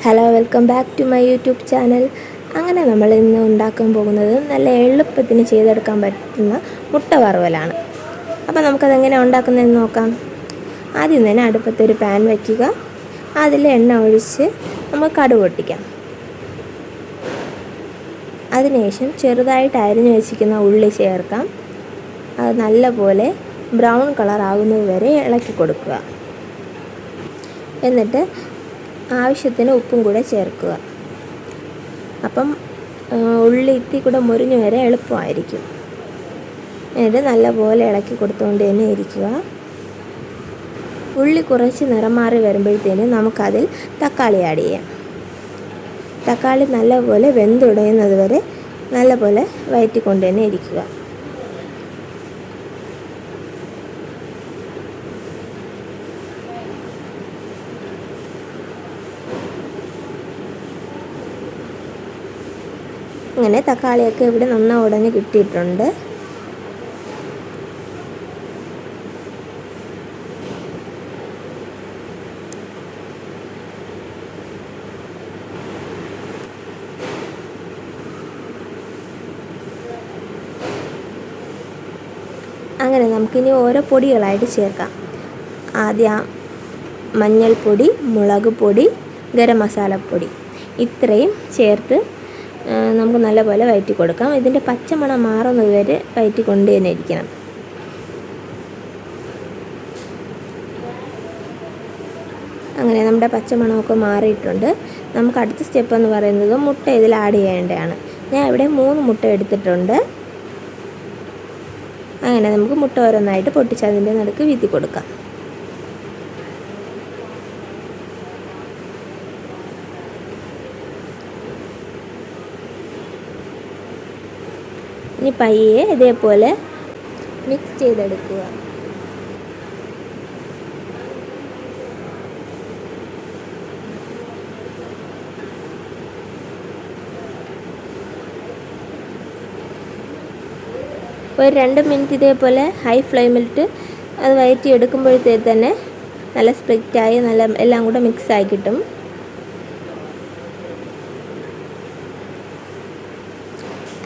Hello, welcome back to my YouTube channel. അങ്ങനെ നമ്മൾ ഇന്ന് ഉണ്ടാക്കാൻ പോകുന്നത് നല്ല എളുപ്പത്തിന് ചെയ്തെടുക്കാൻ പറ്റുന്ന മുട്ട വറുവലാണ്. അപ്പോൾ നമുക്കതെങ്ങനെ ഉണ്ടാക്കുന്നതെന്ന് നോക്കാം. ആദ്യം തന്നെ അടുപ്പത്തൊരു പാൻ വയ്ക്കുക. അതിൽ എണ്ണ ഒഴിച്ച് നമുക്ക് കടുക് പൊട്ടിക്കാം. അതിനുശേഷം ചെറുതായിട്ട് അരിഞ്ഞു വെച്ചിരിക്കുന്ന ഉള്ളി ചേർക്കാം. അത് നല്ലപോലെ ബ്രൗൺ കളർ ആകുന്നത് വരെ ഇളക്കി കൊടുക്കുക. എന്നിട്ട് ആവശ്യത്തിന് ഉപ്പും കൂടെ ചേർക്കുക. അപ്പം ഉള്ളി ഇത്തി കൂടെ മുരിഞ്ഞ് വരെ എളുപ്പമായിരിക്കും. എന്നിട്ട് നല്ലപോലെ ഇളക്കി കൊടുത്തുകൊണ്ട് തന്നെ ഇരിക്കുക. ഉള്ളി കുറച്ച് നിറം മാറി വരുമ്പോഴത്തേന് നമുക്കതിൽ തക്കാളി ആഡ് ചെയ്യാം. തക്കാളി നല്ലപോലെ വെന്തുടയുന്നത് വരെ നല്ലപോലെ വഴറ്റിക്കൊണ്ട് തന്നെ ഇരിക്കുക. അങ്ങനെ തക്കാളിയൊക്കെ ഇവിടെ നന്നായി ഉടഞ്ഞ് കിട്ടിയിട്ടുണ്ട്. അങ്ങനെ നമുക്കിനി ഓരോ പൊടികളായിട്ട് ചേർക്കാം. ആദ്യം മഞ്ഞൾപ്പൊടി, മുളക് പൊടി, ഗരം മസാലപ്പൊടി ഇത്രയും ചേർത്ത് നമുക്ക് നല്ലപോലെ വഴറ്റി കൊടുക്കാം. ഇതിൻ്റെ പച്ചമണം മാറുന്നത് വരെ വഴറ്റിക്കൊണ്ട് തന്നെ ഇരിക്കണം. അങ്ങനെ നമ്മുടെ പച്ചമണമൊക്കെ മാറിയിട്ടുണ്ട്. നമുക്ക് അടുത്ത സ്റ്റെപ്പ് എന്ന് പറയുന്നത് മുട്ട ഇതിൽ ആഡ് ചെയ്യേണ്ടതാണ്. ഞാൻ ഇവിടെ 3 മുട്ട എടുത്തിട്ടുണ്ട്. അങ്ങനെ നമുക്ക് മുട്ട ഓരോന്നായിട്ട് പൊട്ടിച്ച് അതിൻ്റെ നടുക്ക് വീത്തി കൊടുക്കാം. ഇനി പയ്യെ ഇതേപോലെ മിക്സ് ചെയ്തെടുക്കുക. ഒരു 2 മിനിറ്റ് ഇതേപോലെ ഹൈ ഫ്ലെയിമിലിട്ട് അത് വഴറ്റി എടുക്കുമ്പോഴത്തേക്ക് തന്നെ നല്ല സ്പ്ലിറ്റായി നല്ല എല്ലാം കൂടെ മിക്സായി കിട്ടും.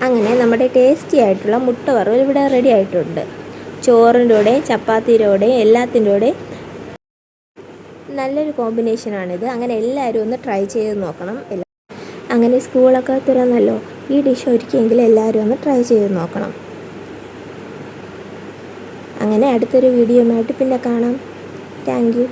അങ്ങനെ നമ്മുടെ ടേസ്റ്റി ആയിട്ടുള്ള മുട്ട വറവ് ഇവിടെ റെഡി ആയിട്ടുണ്ട്. ചോറിൻ്റെ കൂടെയും ചപ്പാത്തിയുടെ കൂടെയും എല്ലാത്തിൻ്റെ കൂടെയും നല്ലൊരു കോമ്പിനേഷനാണിത്. അങ്ങനെ എല്ലാവരും ഒന്ന് ട്രൈ ചെയ്ത് നോക്കണം. അങ്ങനെ സ്കൂളൊക്കെ തുറന്നല്ലോ, ഈ ഡിഷ് ഒരിക്കലെങ്കിലും എല്ലാവരും ഒന്ന് ട്രൈ ചെയ്ത് നോക്കണം. അങ്ങനെ അടുത്തൊരു വീഡിയോയുമായിട്ട് പിന്നെ കാണാം. Thank you.